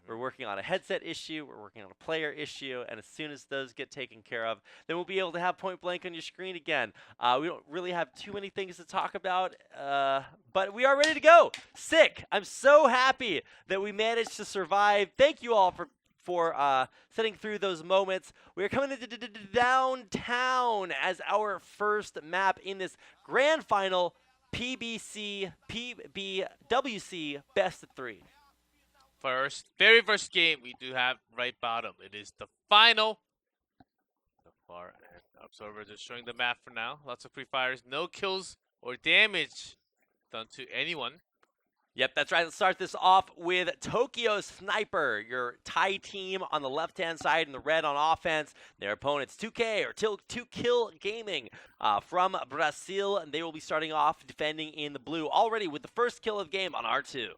We're working on a headset issue. We're working on a player issue. And as soon as those get taken care of, then we'll be able to have Point Blank on your screen again. We don't really have too many things to talk about, but we are ready to go. Sick. I'm so happy that we managed to survive. Thank you all for sitting through those moments. We're coming into downtown as our first map in this grand final PBWC best of 3. Very first game we do have right bottom. It is the final. The far end observer just showing the map for now. Lots of free fires, no kills or damage done to anyone. Yep, that's right. Let's start this off with TokioStriker, your Thai team on the left-hand side and the red on offense. Their opponents, 2K or 2Kill Gaming from Brazil, and they will be starting off defending in the blue already with the first kill of the game on R2.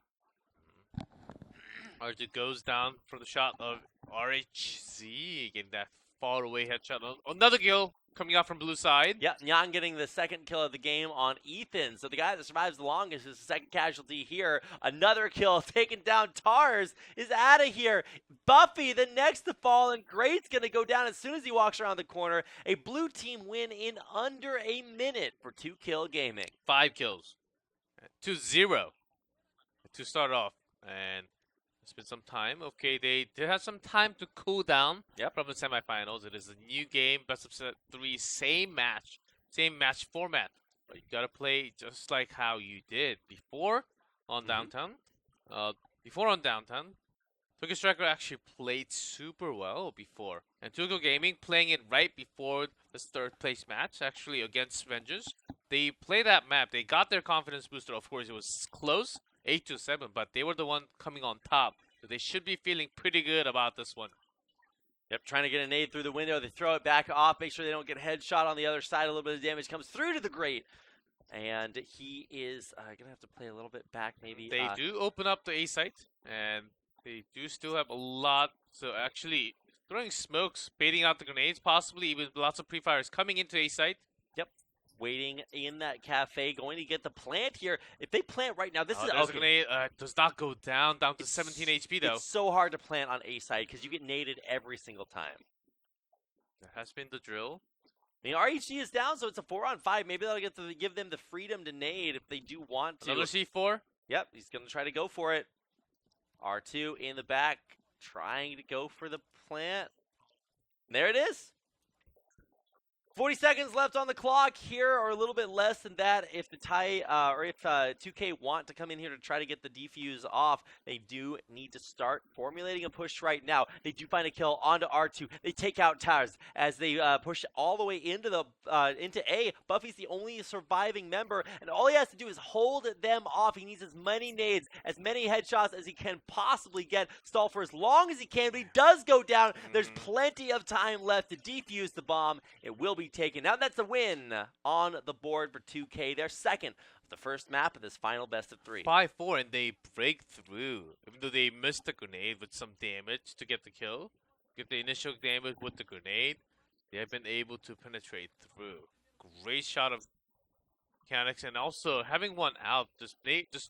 R2 goes down for the shot of RHZ, getting that far away headshot. Another kill coming out from blue side. Yeah, Nyan getting the second kill of the game on Ethan. So the guy that survives the longest is the second casualty here. Another kill taken down. Tars is out of here. Buffy, the next to fall, and Great's going to go down as soon as he walks around the corner. A blue team win in under a minute for 2Kill Gaming. 5 kills. 2-0 to start off. And it's been some time. Okay, they did have some time to cool down from the semifinals. It is a new game, best of 3, same match format. But you gotta play just like how you did before on Downtown. TokioStriker actually played super well before. And Tokyo Gaming playing it right before this third place match, actually against Avengers. They played that map. They got their confidence booster. Of course, it was close. 8-7, but they were the one coming on top. So they should be feeling pretty good about this one. Yep, trying to get a nade through the window. They throw it back off, make sure they don't get a headshot on the other side. A little bit of damage comes through to the Great. And he is going to have to play a little bit back maybe. They do open up the A site, and they do still have a lot. So actually, throwing smokes, baiting out the grenades, possibly even lots of pre-fires coming into A site. Yep. Waiting in that cafe, going to get the plant here. If they plant right now, this is okay. Grenade does not go down to 17 HP though. It's so hard to plant on A side because you get naded every single time. That has been the drill. I mean, RHG is down, so it's a 4-on-5. Maybe that'll get to give them the freedom to nade if they do want to. Another C4. Yep, he's going to try to go for it. R2 in the back, trying to go for the plant. There it is. 40 seconds left on the clock here, or a little bit less than that. If the if 2K want to come in here to try to get the defuse off, they do need to start formulating a push right now. They do find a kill onto R2. They take out Tars as they push all the way into A. Buffy's the only surviving member, and all he has to do is hold them off. He needs as many nades, as many headshots as he can possibly get. Stall for as long as he can, but he does go down. There's plenty of time left to defuse the bomb. It will be taken. Now that's a win on the board for 2K. They're second of the first map of this final best of 3. 5-4, and they break through. Even though they missed the grenade with some damage to get the kill, get the initial damage with the grenade, they have been able to penetrate through. Great shot of mechanics, and also having one out, just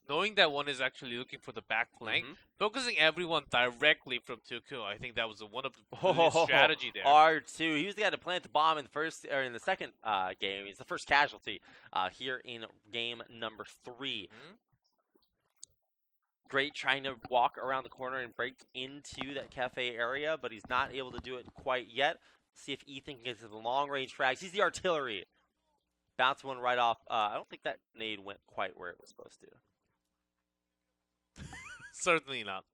knowing that one is actually looking for the back flank, focusing everyone directly from 2Q. I think that was one of the strategy there. R2, he was the guy to plant the bomb in the second game. He's the first casualty here in game number 3. Great trying to walk around the corner and break into that cafe area, but he's not able to do it quite yet. See if Ethan can get to the long range frags. He's the artillery. Bounce one right off. I don't think that nade went quite where it was supposed to. Certainly not.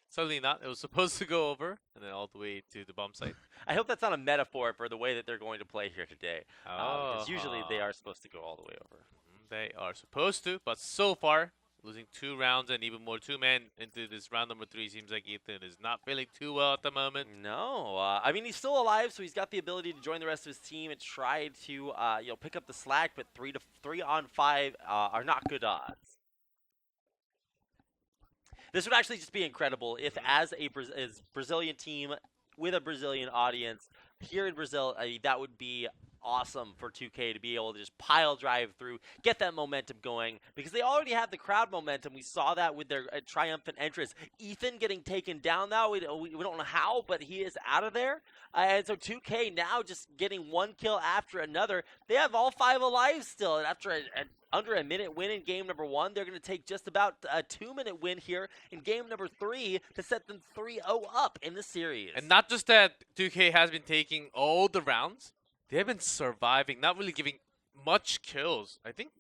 Certainly not. It was supposed to go over and then all the way to the bomb site. I hope that's not a metaphor for the way that they're going to play here today. Because usually they are supposed to go all the way over. They are supposed to, but so far, losing 2 rounds and even more 2 men into this round number 3, seems like Ethan is not feeling too well at the moment. No, I mean, he's still alive, so he's got the ability to join the rest of his team and try to pick up the slack, but 3-on-5 are not good odds. This would actually just be incredible if, as a Brazilian team with a Brazilian audience here in Brazil, that would be awesome for 2K to be able to just pile drive through, get that momentum going, because they already have the crowd momentum. We saw that with their triumphant entrance. Ethan getting taken down now. We don't know how, but he is out of there. And so 2K now just getting one kill after another. They have all 5 alive still. And after under a minute win in game number 1, they're going to take just about a 2-minute win here in game number 3 to set them 3-0 up in the series. And not just that 2K has been taking all the rounds, they have been surviving, not really giving much kills. I think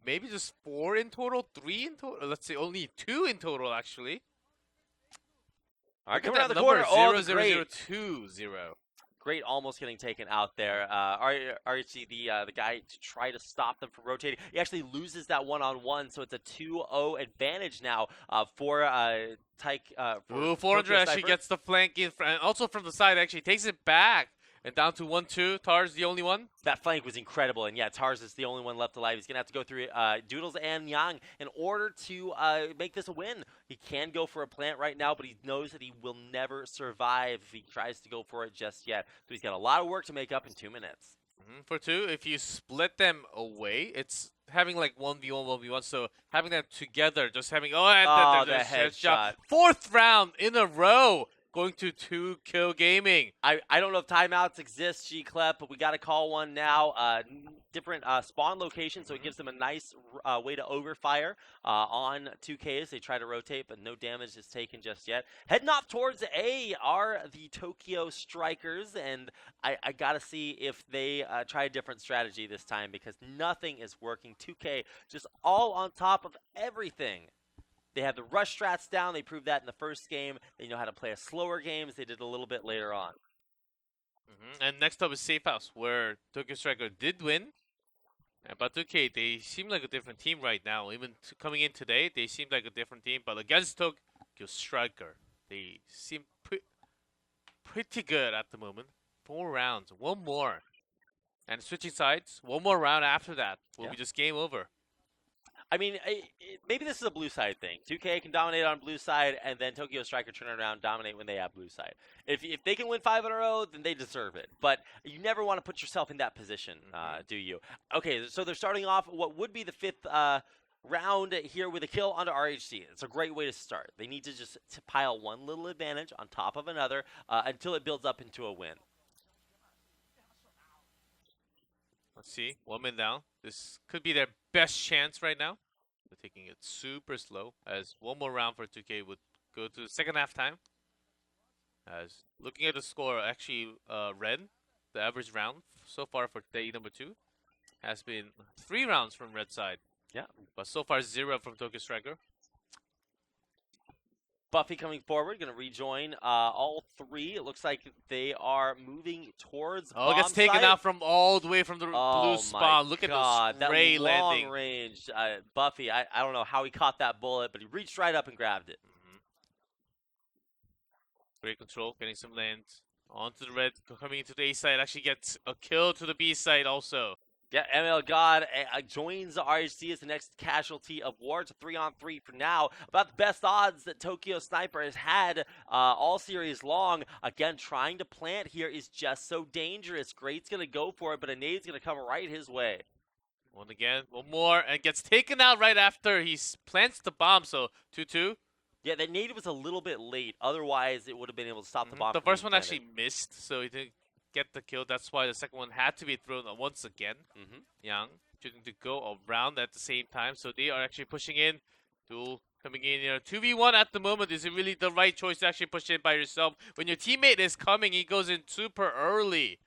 maybe just 4 in total, 3 in total. Let's say only 2 in total, actually. All right, Look coming at around the that corner. number, Oh, 0, great. 0, 0, 2, 0. Great, almost getting taken out there. RHC, the guy to try to stop them from rotating. He actually loses that one-on-one, so it's a 2-0 advantage now for Tyke. Ooh, 400 actually TokioStriker. gets the flank in front, and also from the side actually takes it back. And down to 1-2. Tar's the only one. That flank was incredible, and yeah, Tars is the only one left alive. He's going to have to go through Doodles and Yang in order to make this a win. He can go for a plant right now, but he knows that he will never survive if he tries to go for it just yet. So he's got a lot of work to make up in 2 minutes. For 2, if you split them away, it's having like 1v1, 1v1. So having them together, just having, Oh, there's the headshot. 4th round in a row. Going to 2Kill Gaming. I don't know if timeouts exist, G-Clep, but we got to call one now. Different spawn location, so it gives them a nice way to overfire on 2K as they try to rotate, but no damage is taken just yet. Heading off towards A are the TokioStrikers, and I got to see if they try a different strategy this time because nothing is working. 2K just all on top of everything. They have the rush strats down. They proved that in the first game. They know how to play a slower game as they did a little bit later on. And next up is Safe House, where TokioStriker did win. But 2K, they seem like a different team right now. Even coming in today, they seem like a different team. But against TokioStriker, they seem pretty good at the moment. 4 rounds, 1 more. And switching sides, 1 more round after that will be just game over. I mean, maybe this is a blue side thing. 2K can dominate on blue side, and then TokioStriker turn around and dominate when they have blue side. If they can win 5 in a row, then they deserve it. But you never want to put yourself in that position, do you? Okay, so they're starting off what would be the 5th round here with a kill onto RHC. It's a great way to start. They need to just pile one little advantage on top of another until it builds up into a win. Let's see. 1 man down. This could be their best chance right now. They're taking it super slow as 1 more round for 2K would go to the second half time. As looking at the score, actually Red, the average round so far for day number 2 has been 3 rounds from Red side. Yeah. But so far 0 from TokioStriker. Buffy coming forward, going to rejoin all 3. It looks like they are moving towards it gets taken site. out from all the way from the blue spawn. Look at the spray that landing. long range. Buffy, I don't know how he caught that bullet, but he reached right up and grabbed it. Great control, getting some land onto the red, coming into the A side. Actually gets a kill to the B side also. Yeah, ML God joins the RHC as the next casualty of war. It's a 3-on-3 for now. About the best odds that TokioSniper has had all series long. Again, trying to plant here is just so dangerous. Great's going to go for it, but a nade's going to come right his way. One again, 1 more, and gets taken out right after he plants the bomb. So 2-2. Yeah, that nade was a little bit late. Otherwise, it would have been able to stop the bomb. The first one actually missed, so he didn't get the kill. That's why the second one had to be thrown once again. Yang choosing to go around at the same time, so they are actually pushing in. Duel coming in here. 2v1 at the moment. Is it really the right choice to actually push in by yourself? When your teammate is coming, he goes in super early.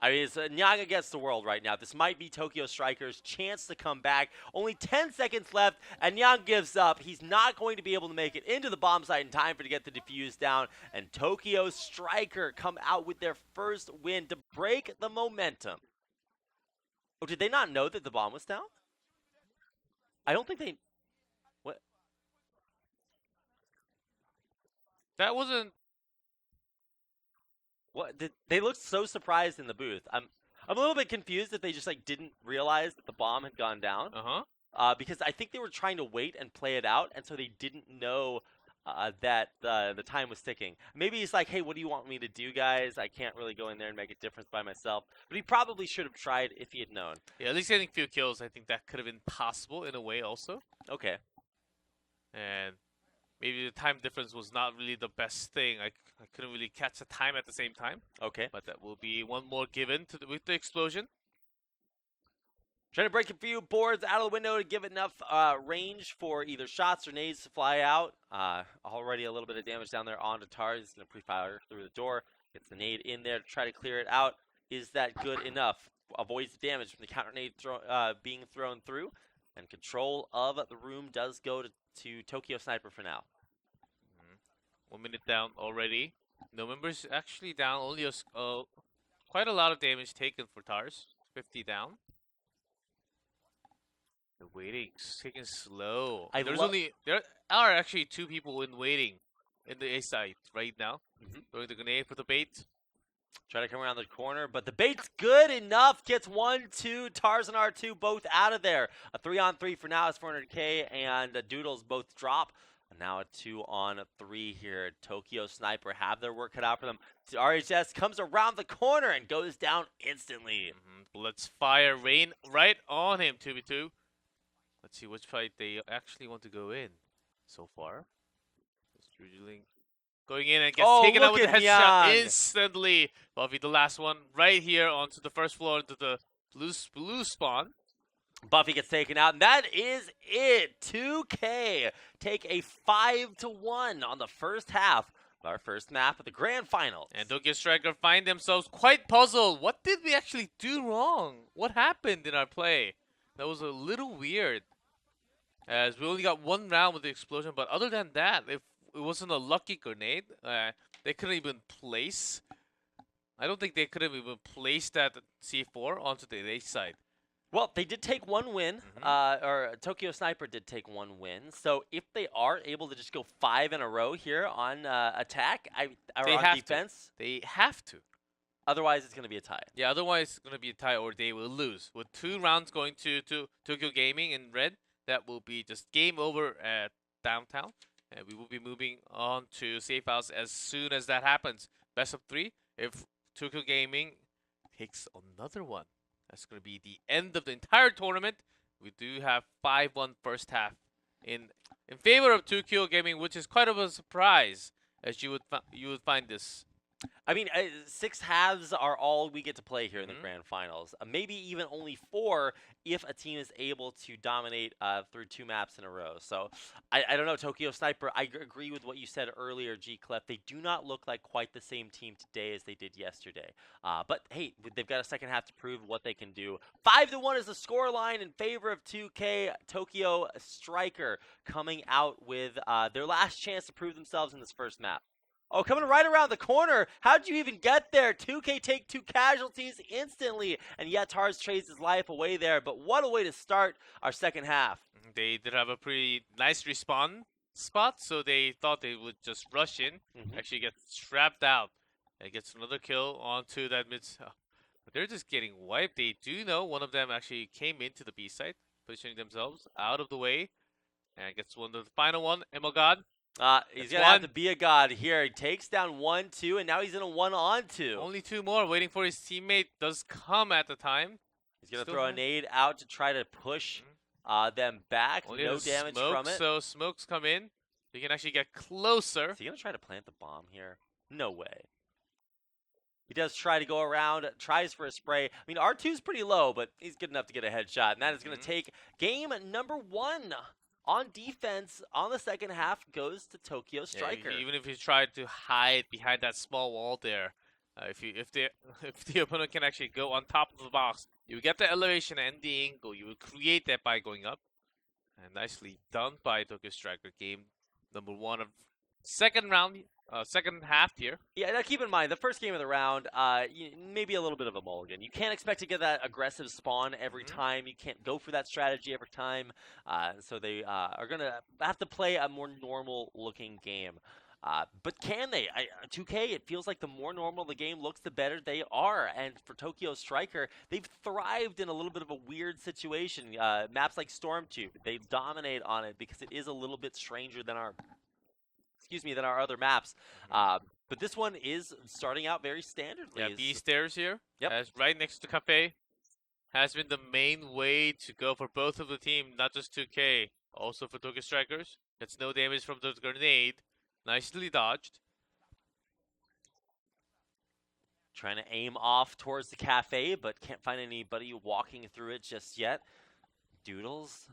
I mean, it's Nyang against the world right now. This might be TokioStriker's chance to come back. Only 10 seconds left, and Nyang gives up. He's not going to be able to make it into the bomb site in time for to get the defuse down. And TokioStriker come out with their first win to break the momentum. Oh, did they not know that the bomb was down? I don't think they... What? That wasn't... What? They looked so surprised in the booth. I'm a little bit confused that they just like didn't realize that the bomb had gone down. Because I think they were trying to wait and play it out, and so they didn't know that the time was ticking. Maybe he's like, hey, what do you want me to do, guys? I can't really go in there and make a difference by myself. But he probably should have tried if he had known. Yeah, at least getting a few kills, I think that could have been possible in a way also. Okay. And maybe the time difference was not really the best thing. I couldn't really catch the time at the same time. Okay. But that will be one more given to with the explosion. Trying to break a few boards out of the window to give it enough range for either shots or nades to fly out. Already a little bit of damage down there onto Tars. He's going to pre-fire through the door. Gets the nade in there to try to clear it out. Is that good enough? Avoids the damage from the counter nade being thrown through. And control of the room does go to TokioStriker for now. 1 minute down already. No members actually down. Only quite a lot of damage taken for Tars. 50 down. The waiting's taking slow. There are actually 2 people in waiting in the A side right now. Throwing the grenade for the bait. Try to come around the corner, but the bait's good enough. Gets 1, 2. Tars and R2 both out of there. A 3-on-3 for now is 400k, and Doodles both drop. And now a 2-on-3 here. TokioStriker have their work cut out for them. RHS comes around the corner and goes down instantly. Let's fire rain right on him, 2v2. Let's see which fight they actually want to go in so far. Just usually going in and gets taken out with a headshot instantly. Buffy, the last one, right here onto the first floor into the blue spawn. Buffy gets taken out, and that is it. 2K take a 5-1 on the first half of our first map of the grand finals. And TokioStriker find themselves quite puzzled. What did we actually do wrong? What happened in our play? That was a little weird, as we only got 1 round with the explosion. But other than that, if it wasn't a lucky grenade, they couldn't even place. I don't think they could have even placed that C4 onto the A side. Well, they did take 1 win, or TokioStriker did take 1 win. So if they are able to just go 5 in a row here on attack, or on defense, they have to. Otherwise, it's going to be a tie. Yeah, otherwise it's going to be a tie or they will lose. With 2 rounds going to Tokyo Gaming in red, that will be just game over at downtown. And we will be moving on to safe house as soon as that happens. Best of 3. If Tokyo Gaming takes another one, that's going to be the end of the entire tournament. We do have 5-1 first half in favor of Tokyo Gaming, which is quite of a surprise, as you would find this. I mean, 6 halves are all we get to play here in the grand finals. Maybe even only 4 if a team is able to dominate through 2 maps in a row. So I don't know, TokioStriker. I agree with what you said earlier, G Clef. They do not look like quite the same team today as they did yesterday. But hey, they've got a second half to prove what they can do. 5-1 is the scoreline in favor of 2K. TokioStriker coming out with their last chance to prove themselves in this first map. Oh, coming right around the corner. How'd you even get there? 2K take 2 casualties instantly. And yet Tars trades his life away there. But what a way to start our second half. They did have a pretty nice respawn spot, so they thought they would just rush in. Actually get trapped out. And gets another kill onto that mid. But they're just getting wiped. They do know one of them actually came into the B site, positioning themselves out of the way. And gets one of the final one, Emogod. He's going to have to be a god here. He takes down 1, 2, and now he's in a 1-on-2. Only 2 more waiting for his teammate. Does come at the time. He's going to throw a nade out to try to push them back. Only no damage from it. So smokes come in. You can actually get closer. Is he going to try to plant the bomb here? No way. He does try to go around, tries for a spray. I mean, R2's pretty low, but he's good enough to get a headshot. And that is going to take game number 1. On defense, on the second half, goes to TokioStriker. Yeah, even if he tried to hide behind that small wall there, if the opponent can actually go on top of the box, you get the elevation and the angle. You will create that by going up. And nicely done by TokioStriker. Game number 1 of second half here. Yeah, now keep in mind, the first game of the round, maybe a little bit of a mulligan. You can't expect to get that aggressive spawn every time. You can't go for that strategy every time. So they are going to have to play a more normal-looking game. But can they? 2K, it feels like the more normal the game looks, the better they are. And for TokioStriker, they've thrived in a little bit of a weird situation. Maps like Stormtube, they dominate on it because it is a little bit stranger than our excuse me, than our other maps. But this one is starting out very standardly. Yeah, B stairs here. Yep. As right next to Cafe. Has been the main way to go for both of the team, not just 2K. Also for TokioStrikers. Gets no damage from the grenade. Nicely dodged. Trying to aim off towards the cafe, but can't find anybody walking through it just yet. Doodles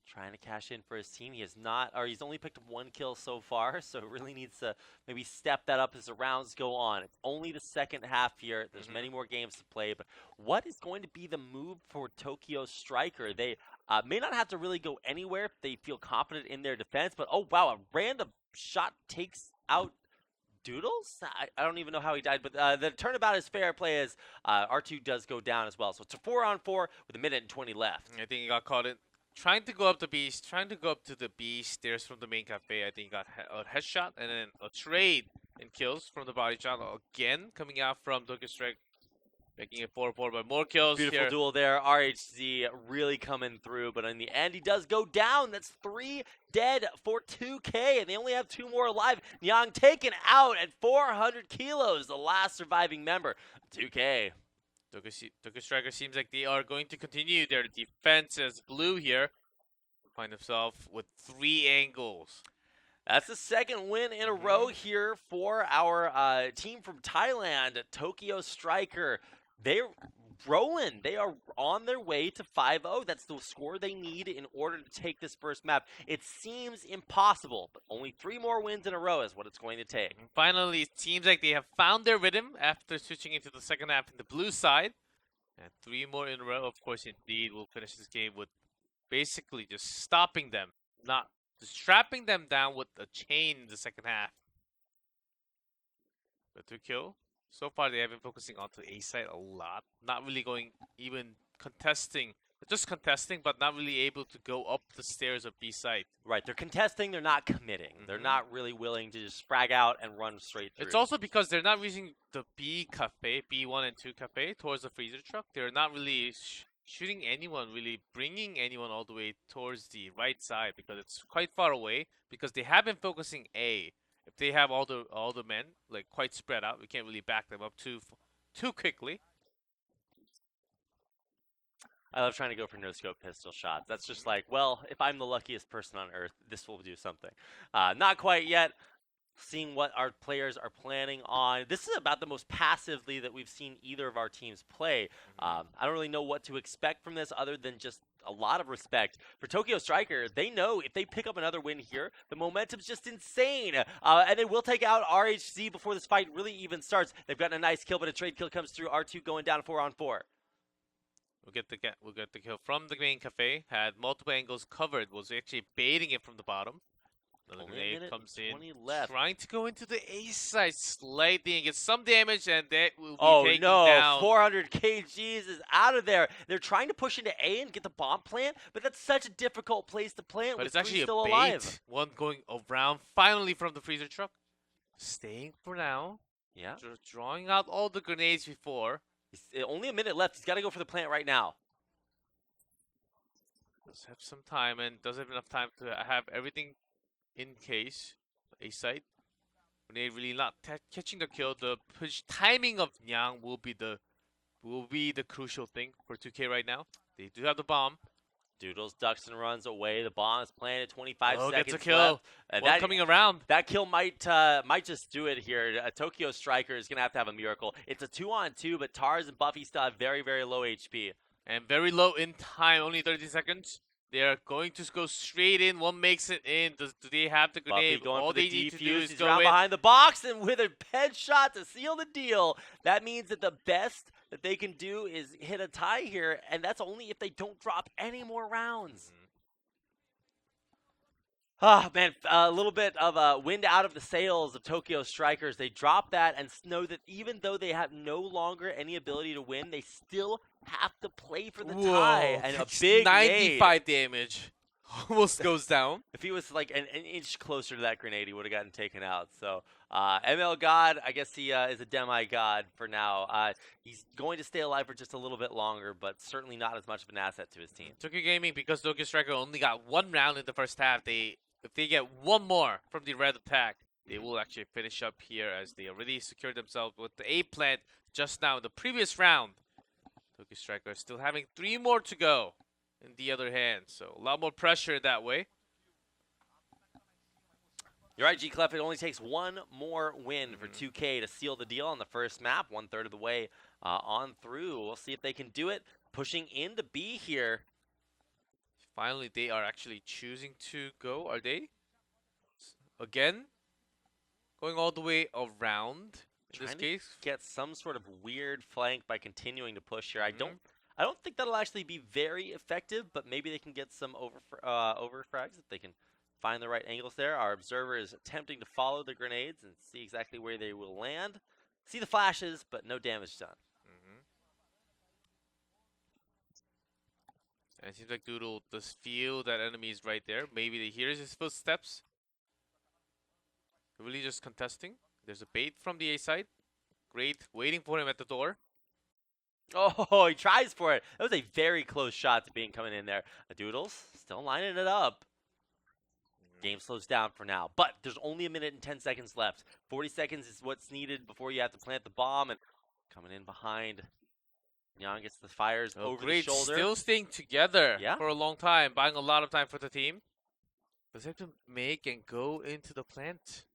trying to cash in for his team. He has not, or he's only picked up 1 kill so far, so really needs to maybe step that up as the rounds go on. It's only the second half here. There's many more games to play, but what is going to be the move for TokioStriker? They may not have to really go anywhere if they feel confident in their defense, but oh wow, a random shot takes out Doodles? I don't even know how he died, but the turnabout is fair play as R2 does go down as well. So it's a 4-on-4 with a minute and 20 left. I think he got caught in trying to go up the B, trying to go up to the B stairs from the main cafe. I think he got a headshot and then a trade in kills from the body shot again coming out from TokioStriker, making it 4-4, but more kills. Beautiful here. duel there. RHZ really coming through, but in the end, he does go down. That's 3 dead for 2K, and they only have 2 more alive. Nyang taken out at 400 kilos, the last surviving member. 2K. TokioStriker seems like they are going to continue their defense as blue here. Find himself with 3 angles. That's the second win in a row here for our team from Thailand, TokioStriker. They're rolling. They are on their way to 5-0. That's the score they need in order to take this first map. It seems impossible, but only 3 more wins in a row is what it's going to take. Finally, it seems like they have found their rhythm after switching into the second half in the blue side. And 3 more in a row, of course, indeed, will finish this game with basically just stopping them, not just trapping them down with a chain in the second half. But 2 kill. So far, they have been focusing onto A side a lot. Not really going, even contesting. Just contesting, but not really able to go up the stairs of B side. Right, they're contesting, they're not committing. They're not really willing to just frag out and run straight through. It's also because they're not using the B cafe, B1 and 2 cafe towards the freezer truck. They're not really shooting anyone, really bringing anyone all the way towards the right side because it's quite far away. Because they have been focusing A. If they have all the men like quite spread out, we can't really back them up too quickly. I love trying to go for no-scope pistol shots. That's just like, well, if I'm the luckiest person on Earth, this will do something. Not quite yet. Seeing what our players are planning on. This is about the most passively that we've seen either of our teams play. I don't really know what to expect from this other than just a lot of respect. For TokioStriker, they know if they pick up another win here, the momentum's just insane. And they will take out RHZ before this fight really even starts. They've gotten a nice kill, but a trade kill comes through. R2 going down 4-on-4. We'll get the kill from the main cafe. Had multiple angles covered. Was actually baiting it from the bottom. Another grenade comes in. Left. Trying to go into the A side slightly and get some damage, and that will be taken down. 400 kgs is out of there. They're trying to push into A and get the bomb plant, but that's such a difficult place to plant. But with it's actually still a bait. Alive. One going around finally from the freezer truck. Staying for now. Yeah. Drawing out all the grenades before. Only a minute left. He's got to go for the plant right now. Does have some time and does have enough time to have everything in case. A site. Grenade really not catching the kill. The push timing of Nyang will be the crucial thing for 2K right now. They do have the bomb. Doodles ducks and runs away. The bomb is planted. 25 seconds gets a kill. left. And One coming around. That kill might just do it here. TokioStriker is going to have a miracle. It's a 2-on-2, but Tars and Buffy still have very, very low HP. And very low in time, only 30 seconds. They are going to go straight in. One makes it in. Do they have the grenade? Buffy going All for the they need defuse. to do is He's go around in. behind the box and with a headshot to seal the deal. That means that the best that they can do is hit a tie here, and that's only if they don't drop any more rounds. Ah, man, a little bit of wind out of the sails of TokioStrikers. They drop that and know that even though they have no longer any ability to win, they still have to play for the tie. And a big 95 damage. Almost goes down. If he was like an inch closer to that grenade, he would have gotten taken out. So, ML God, I guess he is a demigod for now. He's going to stay alive for just a little bit longer, but certainly not as much of an asset to his team. Tokyo Gaming, because TokioStriker only got 1 round in the first half, they if they get one more from the red attack, they will actually finish up here as they already secured themselves with the A plant just now in the previous round. TokioStriker still having 3 more to go in the other hand, so a lot more pressure that way. You're right, G-Clef. It only takes one more win for 2K to seal the deal on the first map, 1/3 of the way on through. We'll see if they can do it. Pushing into B here. Finally, they are actually choosing to go, are they? Again? Going all the way around in this case? Get some sort of weird flank by continuing to push here. I don't think that'll actually be very effective, but maybe they can get some over frags if they can find the right angles there. Our observer is attempting to follow the grenades and see exactly where they will land. See the flashes, but no damage done. And it seems like Doodle does feel that enemy is right there. Maybe he hears his footsteps. Really just contesting. There's a bait from the A side. Great, waiting for him at the door. Oh, he tries for it. That was a very close shot to being coming in there. Doodles still lining it up. Game slows down for now, but there's only 1 minute and 10 seconds left. 40 seconds is what's needed before you have to plant the bomb, and coming in behind. Nyang gets the fires over the shoulder. Still staying together for a long time, buying a lot of time for the team. Does he have to make and go into the plant?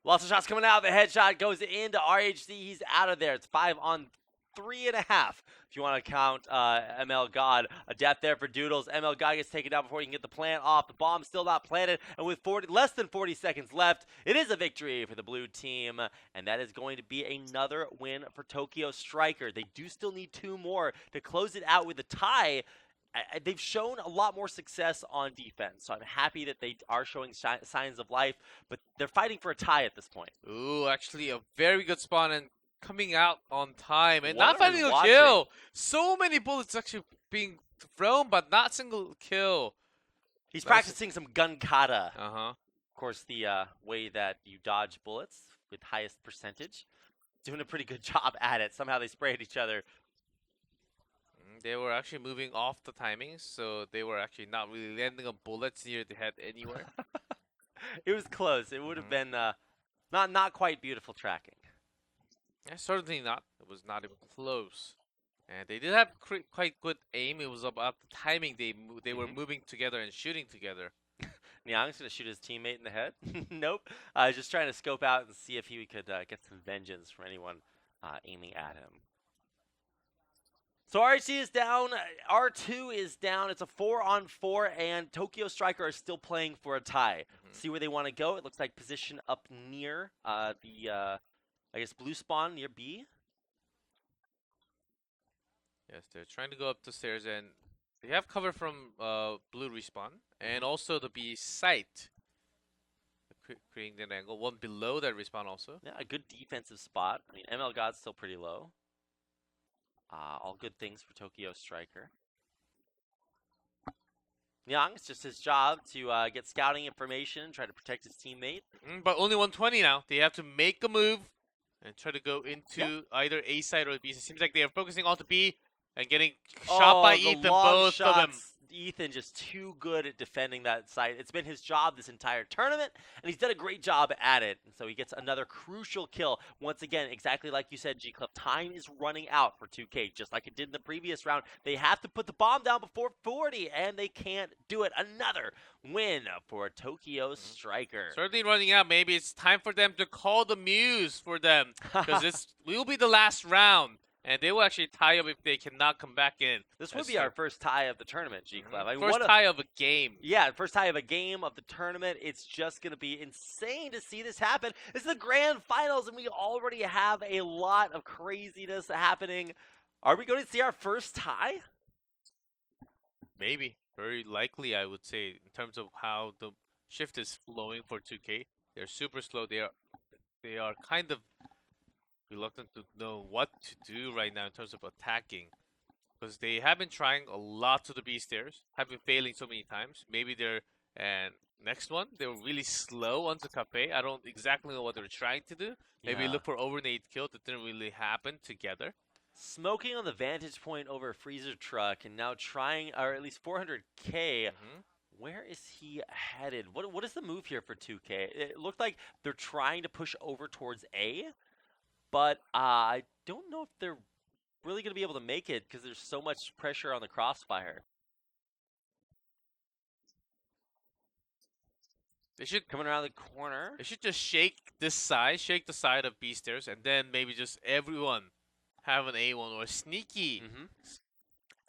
Lots of shots coming out. The headshot goes into RHC. He's out of there. It's 5 on 3.5. If you want to count ML God, a death there for Doodles. ML God gets taken down before he can get the plant off. The bomb's still not planted, and with less than 40 seconds left, it is a victory for the blue team, and that is going to be another win for TokioStriker. They do still need 2 more to close it out with a tie. They've shown a lot more success on defense, so I'm happy that they are showing signs of life, but they're fighting for a tie at this point. Ooh, actually a very good spawn and coming out on time and not finding a kill. So many bullets actually being thrown, but not single kill. He's practicing some gun kata. Uh-huh. Of course, the way that you dodge bullets with highest percentage. Doing a pretty good job at it. Somehow they sprayed each other. They were actually moving off the timings, so they were actually not really landing on bullets near the head anywhere. It was close. It would have been not quite beautiful tracking. Yeah, certainly not. It was not even close. And they did have quite good aim. It was about the timing they were moving together and shooting together. Nyang's going to shoot his teammate in the head. Nope. Just trying to scope out and see if he could get some vengeance from anyone aiming at him. So RHC is down, R2 is down. It's a 4-on-4, and TokioStriker are still playing for a tie. See where they want to go. It looks like position up near the, I guess, blue spawn near B. Yes, they're trying to go up the stairs, and they have cover from blue respawn, and also the B site. Creating an angle, one below that respawn also. Yeah, a good defensive spot. I mean, ML God's still pretty low. All good things for TokioStriker. Nyang, it's just his job to get scouting information, try to protect his teammate. But only 120 now. They have to make a move and try to go into either A side or B. It seems like they are focusing on the B and getting shot by Ethan, both of them. Ethan just too good at defending that site. It's been his job this entire tournament, and he's done a great job at it. And so he gets another crucial kill. Once again, exactly like you said, G-Club, time is running out for 2K, just like it did in the previous round. They have to put the bomb down before 40, and they can't do it. Another win for TokioStriker. Certainly running out. Maybe it's time for them to call the muse for them, because this will be the last round. And they will actually tie up if they cannot come back in. This would be our first tie of the tournament, G-Club. I mean, first tie of a game. Yeah, first tie of a game of the tournament. It's just going to be insane to see this happen. This is the grand finals, and we already have a lot of craziness happening. Are we going to see our first tie? Maybe. Very likely, I would say, in terms of how the shift is flowing for 2K. They're super slow. They are kind of reluctant to know what to do right now in terms of attacking, because they have been trying a lot to the B stairs, have been failing so many times. Maybe they're next one they were really slow onto Cafe. I don't exactly know what they're trying to do. Maybe look for overnight kill. That didn't really happen together. Smoking on the vantage point over a freezer truck, and now trying, or at least 400k. Where is he headed? What is the move here for 2K? It looked like they're trying to push over towards A, but I don't know if they're really going to be able to make it because there's so much pressure on the crossfire. They should Coming around the corner. They should just shake this side, shake the side of B stairs, and then maybe just everyone have an A1 or sneaky.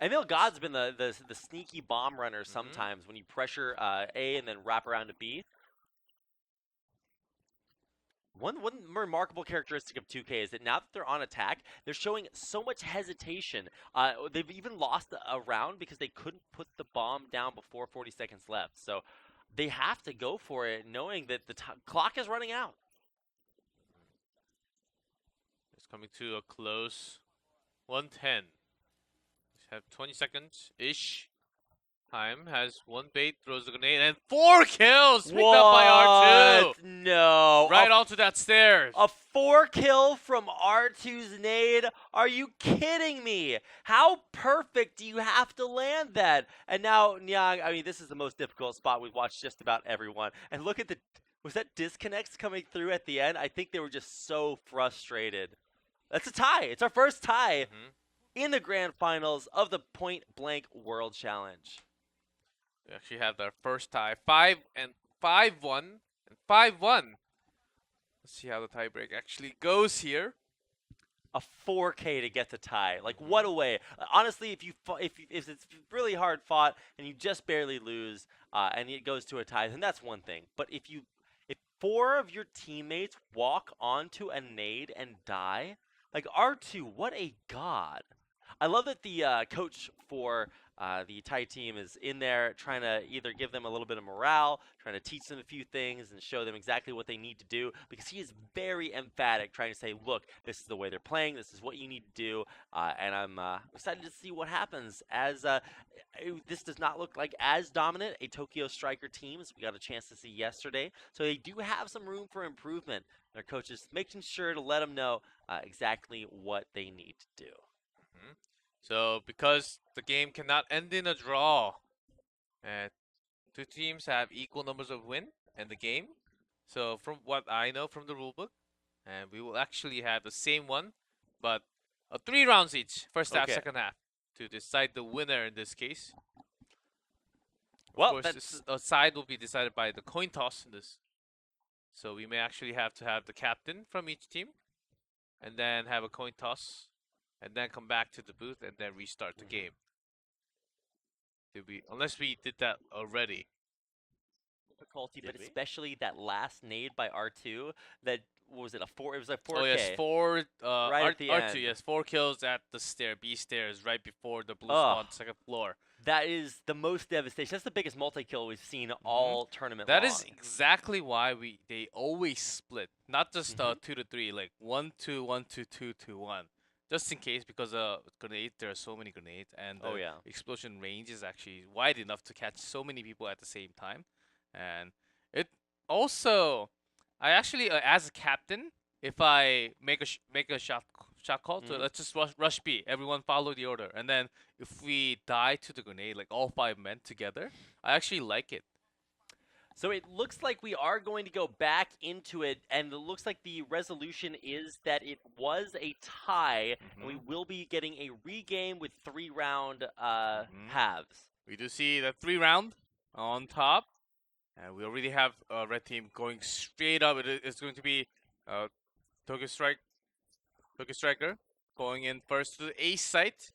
Emil God's been the sneaky bomb runner sometimes when you pressure A and then wrap around to B. One remarkable characteristic of 2K is that now that they're on attack, they're showing so much hesitation. They've even lost a round because they couldn't put the bomb down before 40 seconds left. So they have to go for it, knowing that the clock is running out. It's coming to a close 110. Have 20 seconds-ish. Time has one bait, throws the grenade, and 4 kills picked up by R2. No. Right onto that stairs. A 4 kill from R2's nade? Are you kidding me? How perfect do you have to land that? And now Nyang, I mean, this is the most difficult spot we've watched just about everyone. And look at was that disconnects coming through at the end? I think they were just so frustrated. That's a tie. It's our first tie in the grand finals of the Point Blank World Challenge. We actually have their first tie, 5-1 and 5-1. Let's see how the tiebreak actually goes here. A 4K to get the tie. Like, what a way. Honestly, if it's really hard fought and you just barely lose and it goes to a tie, then that's one thing. But if 4 of your teammates walk onto a nade and die, like R2, what a god. I love that the coach for the Thai team is in there trying to either give them a little bit of morale, trying to teach them a few things and show them exactly what they need to do, because he is very emphatic, trying to say, look, this is the way they're playing, this is what you need to do, and I'm excited to see what happens as this does not look like as dominant a TokioStriker team as we got a chance to see yesterday, so they do have some room for improvement. Their coach is making sure to let them know exactly what they need to do. So, because the game cannot end in a draw, 2 teams have equal numbers of win in the game. So, from what I know from the rulebook, and we will actually have the same one, but 3 rounds each, first half, second half, to decide the winner in this case. Well, of course, the side will be decided by the coin toss in this. So, we may actually have to have the captain from each team, and then have a coin toss. And then come back to the booth and then restart the game. Unless we did that already. Difficulty, but especially that last nade by R2. That was it a 4? It was a 4K. Oh yes, 4. Right at the R2, end. yes, 4 kills at the B stairs, right before the blue spawn, second floor. That is the most devastation. That's the biggest multi-kill we've seen all tournament That long. is exactly why they always split, not just 2 to 3, like 1-2, 1-2, 2-1. Just in case, because grenade, there are so many grenades, and the explosion range is actually wide enough to catch so many people at the same time. And it also, I actually, as a captain, if I make a shot call, so let's just rush B. Everyone follow the order, and then if we die to the grenade, like all 5 men together, I actually like it. So it looks like we are going to go back into it, and it looks like the resolution is that it was a tie, and we will be getting a regame with 3-round halves. We do see the 3-round on top, and we already have red team going straight up. It's going to be TokioStriker going in first to the A site.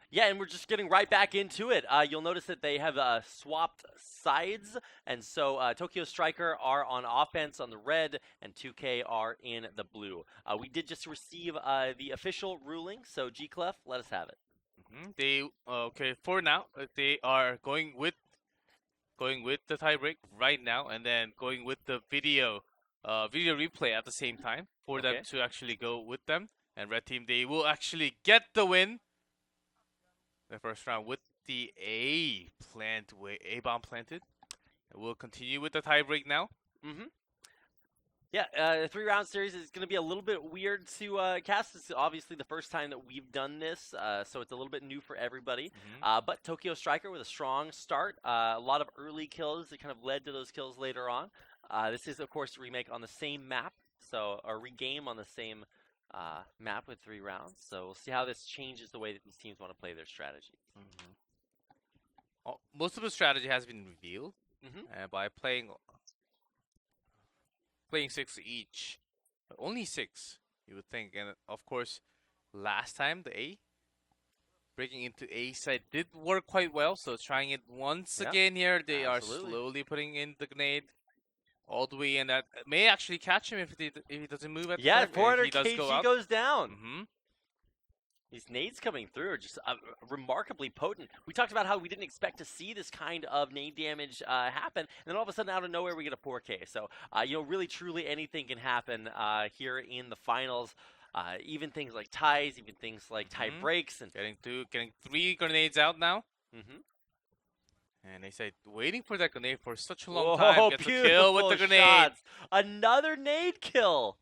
Yeah, and we're just getting right back into it. You'll notice that they have swapped sides, and so TokioStriker are on offense on the red, and 2K are in the blue. We did just receive the official ruling, so G-Clef, let us have it. They for now they are going with the tiebreak right now, and then going with the video replay at the same time for them to actually go with them. And red team, they will actually get the win. The first round with the A bomb planted. And we'll continue with the tiebreak now. Yeah, a 3-round series is going to be a little bit weird to cast. It's obviously the first time that we've done this, so it's a little bit new for everybody. But TokioStriker with a strong start, a lot of early kills that kind of led to those kills later on. This is, of course, a remake on the same map, so a regame on the same map with 3 rounds. So we'll see how this changes the way that these teams want to play their strategy. Most of the strategy has been revealed by playing 6 each. Only 6, you would think. And of course, last time the A breaking into A side did work quite well. So trying it once again here, they are slowly putting in the grenade all the way, and that may actually catch him if he doesn't move at the time. 400 kg goes down. These nades coming through are just remarkably potent. We talked about how we didn't expect to see this kind of nade damage happen, and then all of a sudden, out of nowhere, we get a 4K. So, really, truly anything can happen here in the finals. Even things like ties, even things like tie breaks, and getting 3 grenades out now. And they say waiting for that grenade for such a long time. Gets a kill with the grenade. Shots. Another nade kill.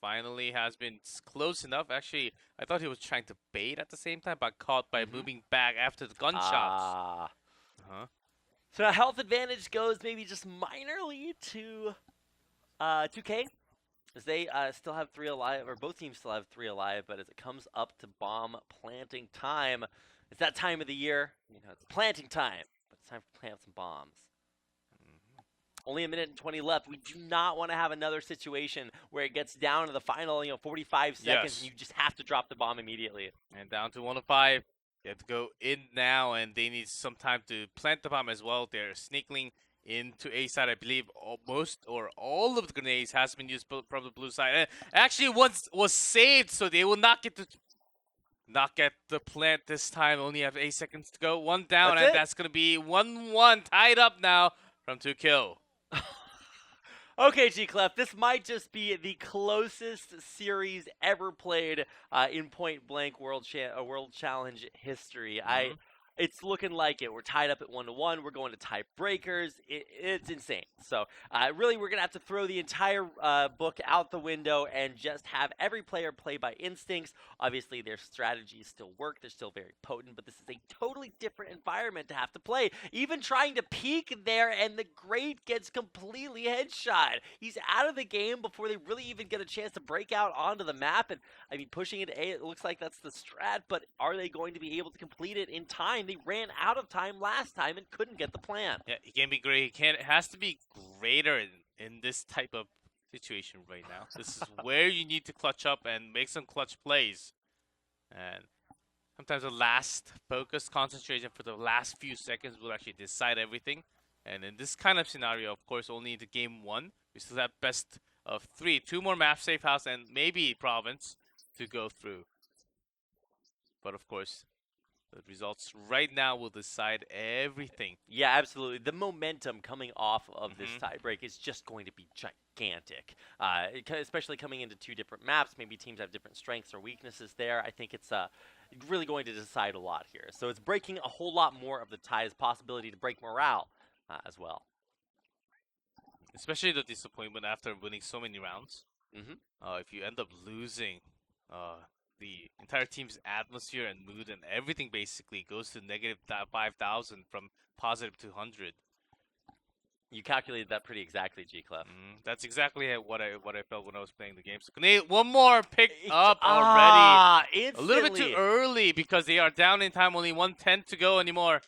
Finally has been close enough. Actually, I thought he was trying to bait at the same time, but caught by moving back after the gunshots. So a health advantage goes maybe just minorly to 2K, as they still have 3 alive, or both teams still have 3 alive. But as it comes up to bomb planting time, it's that time of the year. It's planting time, but it's time to plant some bombs. Only a minute and 20 left. We do not want to have another situation where it gets down to the final, 45 seconds, and you just have to drop the bomb immediately. And down to 1 of 5. You have to go in now, and they need some time to plant the bomb as well. They're sneaking into A side. I believe most or all of the grenades has been used from the blue side. And actually, once was saved, so they will not get the plant this time. Only have 8 seconds to go. 1 down, and that's going to be 1-1. Tied up now from 2kill. Okay, G-Clef, this might just be the closest series ever played in Point Blank World Challenge history. It's looking like it. We're tied up at 1-1. We're going to tie breakers. It's insane. So really, we're going to have to throw the entire book out the window and just have every player play by instincts. Obviously, their strategies still work. They're still very potent, but this is a totally different environment to have to play. Even trying to peek there, and the Great gets completely headshot. He's out of the game before they really even get a chance to break out onto the map. And I mean, pushing it A, it looks like that's the strat, but are they going to be able to complete it in time? They ran out of time last time and couldn't get the plan. Yeah, he can be great. It has to be greater in this type of situation right now. This is where you need to clutch up and make some clutch plays. And sometimes the last focus, concentration for the last few seconds will actually decide everything. And in this kind of scenario, of course, only into game 1, we still have best of 3. 2 more maps, safe house, and maybe province to go through. But of course, the results right now will decide everything. Yeah, absolutely. The momentum coming off of this tiebreak is just going to be gigantic, especially coming into 2 different maps. Maybe teams have different strengths or weaknesses there. I think it's really going to decide a lot here. So it's breaking a whole lot more of the tie's possibility to break morale as well. Especially the disappointment after winning so many rounds. If you end up losing, the entire team's atmosphere and mood and everything basically goes to negative 5,000 from positive 200. You calculated that pretty exactly, G-Clef. That's exactly what I felt when I was playing the game. So one more picked up already. Instantly. A little bit too early because they are down in time. Only 1:10 to go anymore.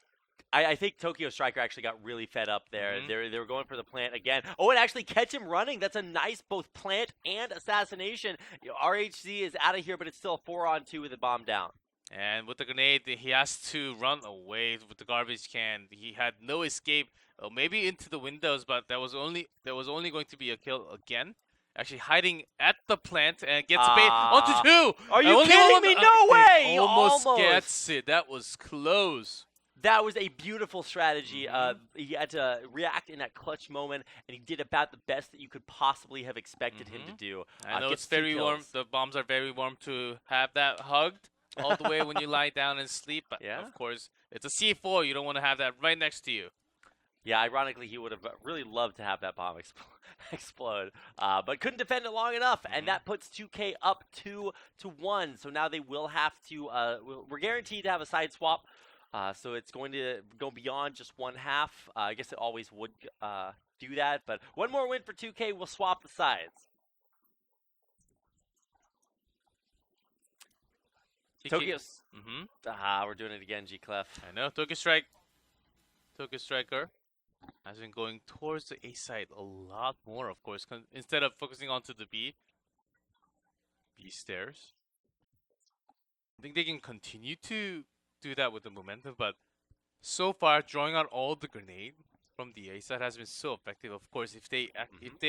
I think TokioStriker actually got really fed up there. They were going for the plant again. Oh, and actually catch him running. That's a nice both plant and assassination. RHC is out of here, but it's still a 4-on-2 with the bomb down. And with the grenade, he has to run away with the garbage can. He had no escape. Maybe into the windows, but there was only going to be a kill again. Actually hiding at the plant and gets bait onto 2. Are you kidding me? No way! He almost gets it. That was close. That was a beautiful strategy. He had to react in that clutch moment, and he did about the best that you could possibly have expected him to do. I know it's very warm. The bombs are very warm to have that hugged all the way when you lie down and sleep. But of course, it's a C4. You don't want to have that right next to you. Yeah, ironically, he would have really loved to have that bomb explode, but couldn't defend it long enough, and that puts 2K up 2-1. So now they will have to. We're guaranteed to have a side swap, so it's going to go beyond just one half. I guess it always would do that, but one more win for 2K. We'll swap the sides. Tokyo's. We're doing it again, G Clef. I know. TokioStriker has been going towards the A side a lot more, of course, instead of focusing onto the B stairs. I think they can continue to do that with the momentum, but so far, drawing out all the grenade from the A side has been so effective. Of course, if they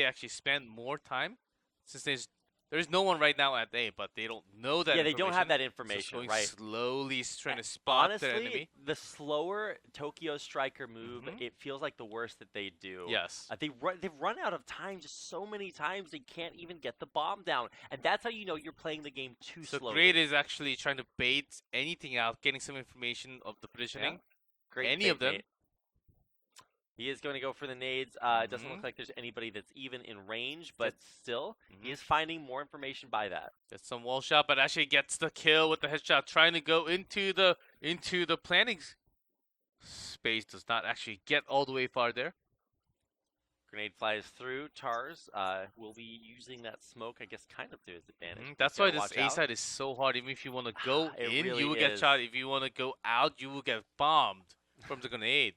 actually spend more time, since there's no one right now at A, but they don't know that. Yeah, they don't have that so information, going right? slowly trying to spot Honestly, their enemy. the slower TokioStriker move, it feels like the worst that they do. Yes. They've run out of time just so many times they can't even get the bomb down, and that's how you know you're playing the game too So slowly. Great is actually trying to bait anything out, getting some information of the positioning. Yeah. Great Any bait, of them. mate. He is going to go for the nades. It doesn't look like there's anybody that's even in range, but still, he is finding more information by that. Gets some wall shot, but actually gets the kill with the headshot, trying to go into the planning space. Does not actually get all the way far there. Grenade flies through. Tars will be using that smoke, I guess, kind of to his advantage. That's why this A side is so hard. Even if you want to go in, really you will get shot. If you want to go out, you will get bombed from the grenade.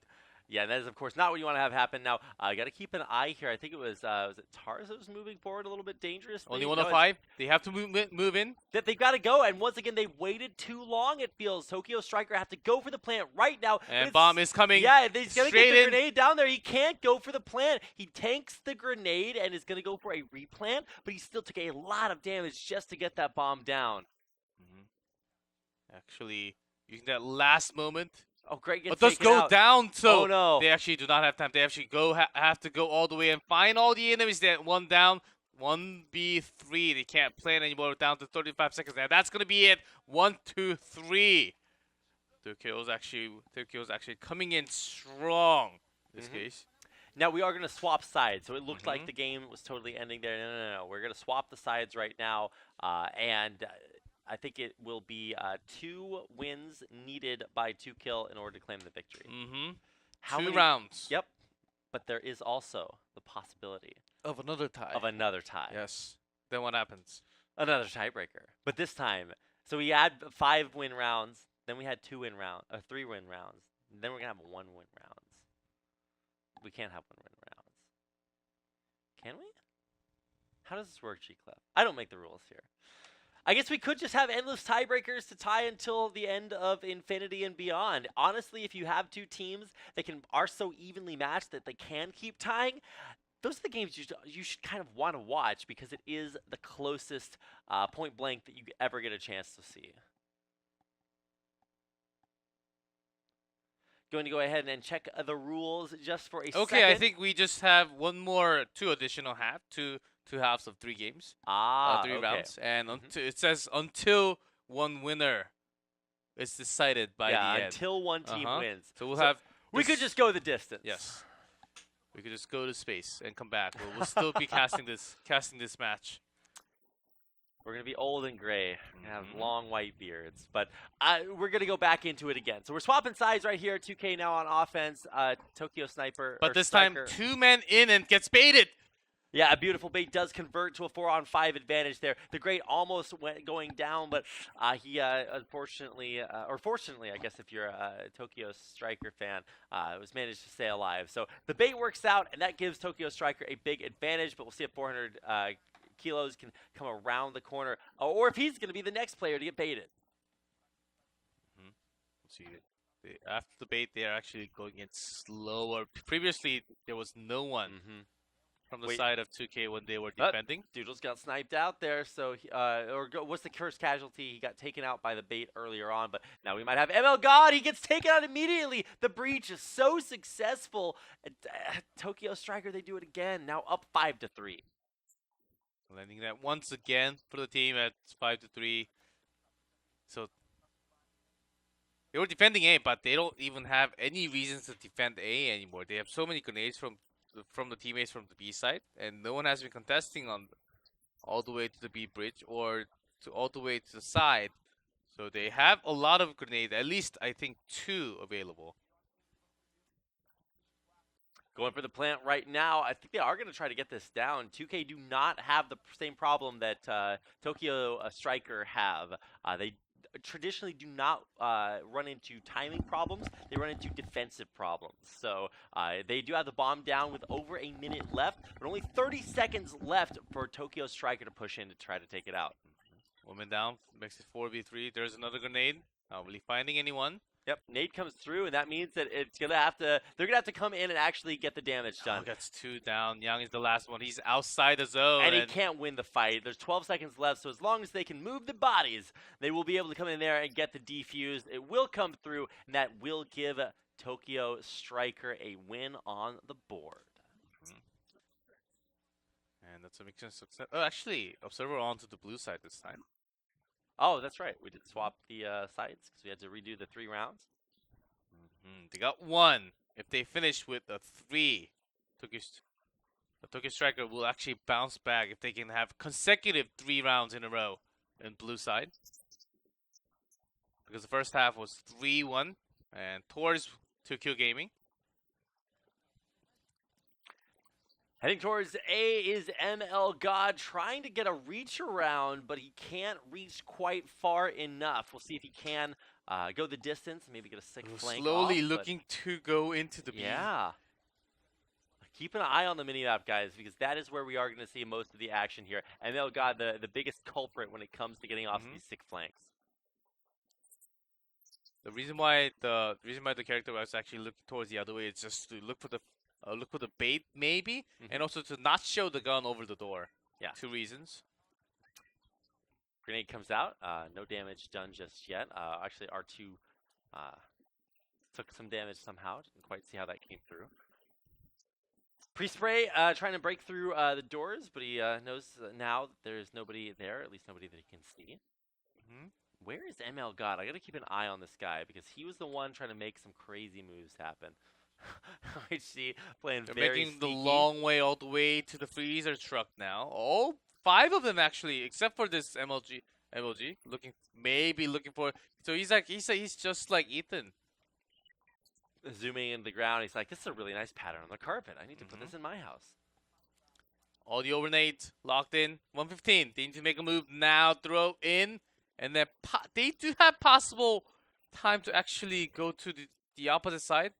Yeah, and that is, of course, not what you want to have happen. Now, I got to keep an eye here. I think it was it Tars that was moving forward a little bit dangerously? Only 105. They have to move in. That they've got to go, and once again, they waited too long, it feels. TokioStriker have to go for the plant right now. And bomb is coming. Yeah, he's going to get the in. grenade down there. He can't go for the plant. He tanks the grenade and is going to go for a replant, but he still took a lot of damage just to get that bomb down. Actually, using that last moment. Oh, great! But those go down, so no. they actually do not have time. They actually have to go all the way and find all the enemies. That one down, 1v3. They can't plan anymore. Down to 35 seconds. Now that's gonna be it. 1, 2, 3. Tokyo's actually coming in strong in this case. Now we are going to swap sides, so it looked like the game was totally ending there. No. We're going to swap the sides right now, and I think it will be 2 wins needed by 2Kill in order to claim the victory. How 2 rounds. Yep. But there is also the possibility of another tie. Yes. Then what happens? Another tiebreaker. But this time, so we had 5 win rounds, then we had 3 win rounds, then we're going to have 1 win rounds. We can't have 1 win rounds. Can we? How does this work, G-Clef? I don't make the rules here. I guess we could just have endless tiebreakers to tie until the end of Infinity and beyond. Honestly, if you have 2 teams that are so evenly matched that they can keep tying, those are the games you should kind of want to watch because it is the closest point blank that you ever get a chance to see. Going to go ahead and check the rules just for a second. Okay, I think we just have 2 additional two halves of 3 games. 3 rounds, and it says until 1 winner is decided by the end. Until 1 team wins. So we'll have. We could just go the distance. Yes. We could just go to space and come back. We'll still be casting this match. We're going to be old and gray. We're going to have long white beards. But we're going to go back into it again. So we're swapping sides right here. 2K now on offense. TokioSniper. But this time, 2 men in and gets baited. Yeah, a beautiful bait does convert to a 4-on-5 advantage there. The Great almost went going down, but he unfortunately, or fortunately, I guess if you're a TokioStriker fan, was managed to stay alive. So the bait works out, and that gives TokioStriker a big advantage, but we'll see if 400 kilos can come around the corner, or if he's going to be the next player to get baited. See, after the bait, they are actually going in slower. Previously, there was no one from the side of 2K when they were defending. Doodles got sniped out there, so what's the first casualty? He got taken out by the bait earlier on, but now we might have ML God. He gets taken out immediately. The breach is so successful. TokioStriker, they do it again. Now up 5-3. Landing that once again for the team at 5-3. So They were defending A, but they don't even have any reasons to defend A anymore. They have so many grenades from the teammates from the B side, and no one has been contesting on all the way to the B bridge or all the way to the side. So they have a lot of grenades, at least I think 2 available. Going for the plant right now. I think they are going to try to get this down. 2K do not have the same problem that TokioStriker have. They traditionally do not run into timing problems. They run into defensive problems. So they do have the bomb down with over a minute left, but only 30 seconds left for TokioStriker to push in to try to take it out. Woman down, makes it 4v3. There's another grenade. Not really finding anyone. Yep, Nate comes through, and that means that they're gonna have to come in and actually get the damage done. That's 2 down. Young is the last one. He's outside the zone. And he can't win the fight. There's 12 seconds left, so as long as they can move the bodies, they will be able to come in there and get the defuse. It will come through, and that will give TokioStriker a win on the board. And that's a mixed success. Oh, actually, Observer onto the blue side this time. Oh, that's right. We did swap the sides because we had to redo the 3 rounds. They got 1. If they finish with a 3, TokioStriker will actually bounce back if they can have consecutive 3 rounds in a row in blue side. Because the first half was 3-1 and towards Tokyo Gaming. Heading towards A is ML God, trying to get a reach around, but he can't reach quite far enough. We'll see if he can go the distance, maybe get a sick flank Slowly off, looking to go into the B. Yeah. Keep an eye on the mini-map, guys, because that is where we are going to see most of the action here. ML God, the biggest culprit when it comes to getting off these sick flanks. The reason why the character was actually looking towards the other way is just to look for the bait, maybe, and also to not show the gun over the door. Yeah. 2 reasons. Grenade comes out. No damage done just yet. Actually, R2 took some damage somehow. Didn't quite see how that came through. Pre-spray trying to break through the doors, but he knows now that there's nobody there, at least nobody that he can see. Where is ML God? I got to keep an eye on this guy because he was the one trying to make some crazy moves happen. I see playing They're very making sneaky. the long way all the way to the freezer truck now. All 5 of them actually, except for this MLG looking for. So he's just like Ethan. Zooming into the ground, he's like, "This is a really nice pattern on the carpet. I need to put this in my house." All the overnades locked in. 115. They need to make a move now. Throw in, and then they do have possible time to actually go to the opposite side.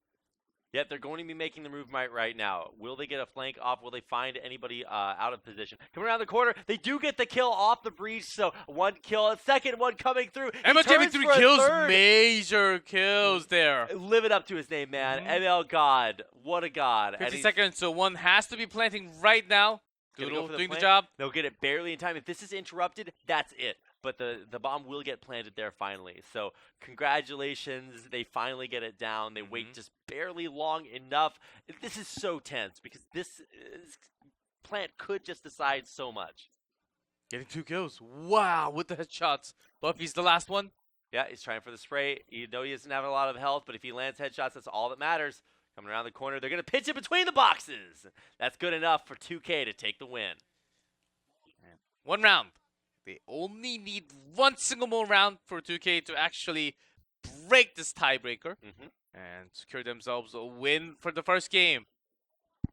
Yep, they're going to be making the move right now. Will they get a flank off? Will they find anybody out of position? Coming around the corner, they do get the kill off the breach, so 1 kill. A second one coming through. MLG 3 kills, major kills there. Live it up to his name, man. ML God. What a god. 50 seconds, so one has to be planting right now. Doodle doing the job. They'll get it barely in time. If this is interrupted, that's it. But the bomb will get planted there finally. So congratulations. They finally get it down. They wait just barely long enough. This is so tense because this plant could just decide so much. Getting 2 kills. Wow, with the headshots. Buffy's the last one. Yeah, he's trying for the spray. You know he doesn't have a lot of health, but if he lands headshots, that's all that matters. Coming around the corner, they're going to pitch it between the boxes. That's good enough for 2K to take the win. 1 round. They only need 1 single more round for 2K to actually break this tiebreaker and secure themselves a win for the first game.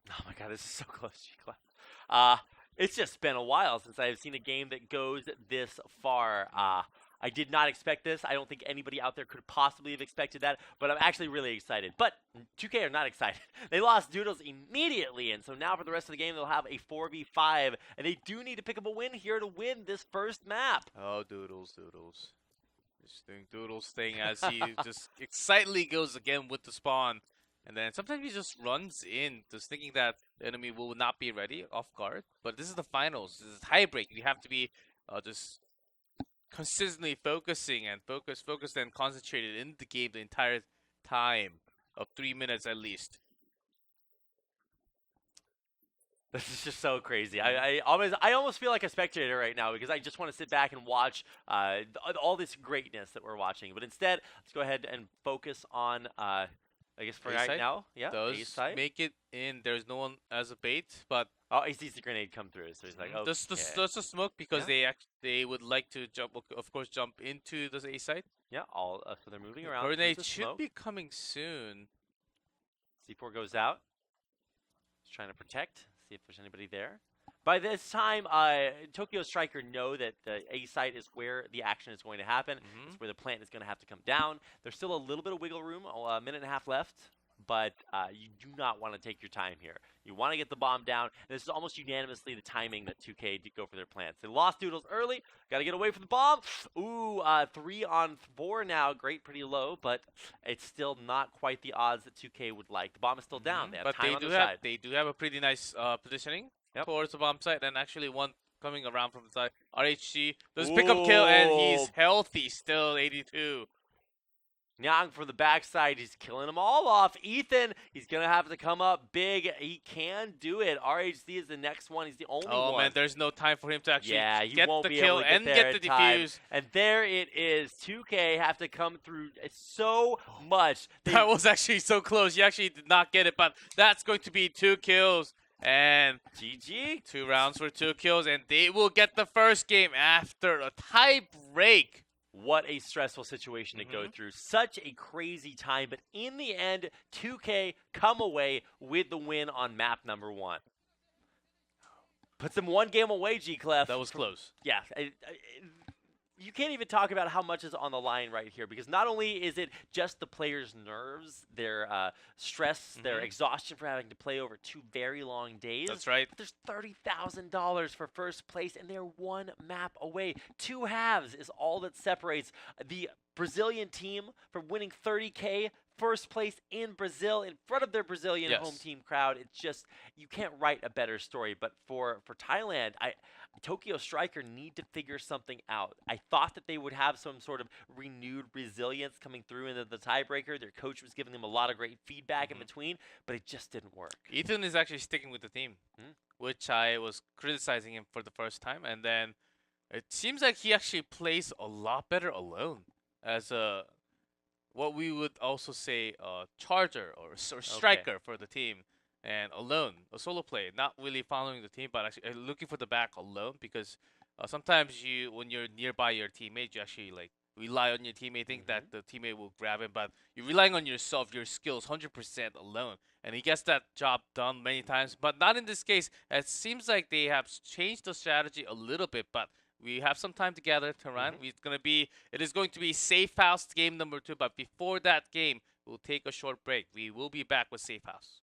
Oh my god, this is so close, G-Class. It's just been a while since I've seen a game that goes this far. I did not expect this. I don't think anybody out there could possibly have expected that, but I'm actually really excited. But 2K are not excited. They lost Doodles immediately, and so now for the rest of the game, they'll have a 4v5, and they do need to pick up a win here to win this first map. Oh, Doodles. Just doing Doodles thing as he just excitedly goes again with the spawn. And then sometimes he just runs in, just thinking that the enemy will not be ready, off guard. But this is the finals. This is tiebreak. You have to be just consistently focusing and focused and concentrated in the game the entire time of 3 minutes at least. This is just so crazy. I almost feel like a spectator right now because I just want to sit back and watch all this greatness that we're watching. But instead, let's go ahead and focus on, I guess for A right side now, yeah, A does side. make it in. There's no one as a bait, but Oh, he sees the grenade come through, so he's like, okay, just a smoke because yeah, they would like to jump, of course, jump into the A side. yeah. All so they're moving around through Grenade the should smoke. be coming soon. C4 goes out. He's trying to protect. See if there's anybody there. By this time, TokioStriker know that the A site is where the action is going to happen. It's where the plant is going to have to come down. There's still a little bit of wiggle room, a minute and a half left, but you do not want to take your time here. You want to get the bomb down. And this is almost unanimously the timing that 2K did go for their plants. They lost Doodles early. Got to get away from the bomb. Ooh, 3 on 4 now. Great, pretty low, but it's still not quite the odds that 2K would like. The bomb is still down. They have But time on their side. they do have a pretty nice positioning Yep. towards the bomb site, and actually one coming around from the side. RHG does pick up kill, and he's healthy still, 82. Nyang from the backside, he's killing them all off. Ethan, he's going to have to come up big. He can do it. RHC is the next one. He's the only one. Oh, man, there's no time for him to actually he get won't the be kill able to get and there get the in time. defuse. And there it is. 2K have to come through so much. That was actually so close. You actually did not get it, but that's going to be 2 kills. And GG. 2 rounds for 2 kills, and they will get the first game after a tie break. What a stressful situation to go through. Such a crazy time, but in the end, 2K come away with the win on map number 1. Puts them 1 game away, G-Clef. That was close. Yeah. You can't even talk about how much is on the line right here because not only is it just the players' nerves, their stress, their exhaustion for having to play over 2 very long days. That's right. But there's $30,000 for first place, and they're 1 map away. 2 halves is all that separates the Brazilian team from winning 30K first place in Brazil in front of their Brazilian home team crowd. It's just, you can't write a better story. But for Thailand, TokioStriker need to figure something out. I thought that they would have some sort of renewed resilience coming through in the tiebreaker. Their coach was giving them a lot of great feedback in between, but it just didn't work. Ethan is actually sticking with the team, which I was criticizing him for the first time, and then it seems like he actually plays a lot better alone as a what we would also say charger or striker for the team. And alone, a solo play, not really following the team, but actually looking for the back alone because sometimes when you're nearby your teammate, you actually like rely on your teammate, think that the teammate will grab him, but you're relying on yourself, your skills, 100% alone. And he gets that job done many times, but not in this case. It seems like they have changed the strategy a little bit, but we have some time together to run. It is going to be Safe House game number 2, but before that game, we'll take a short break. We will be back with Safe House.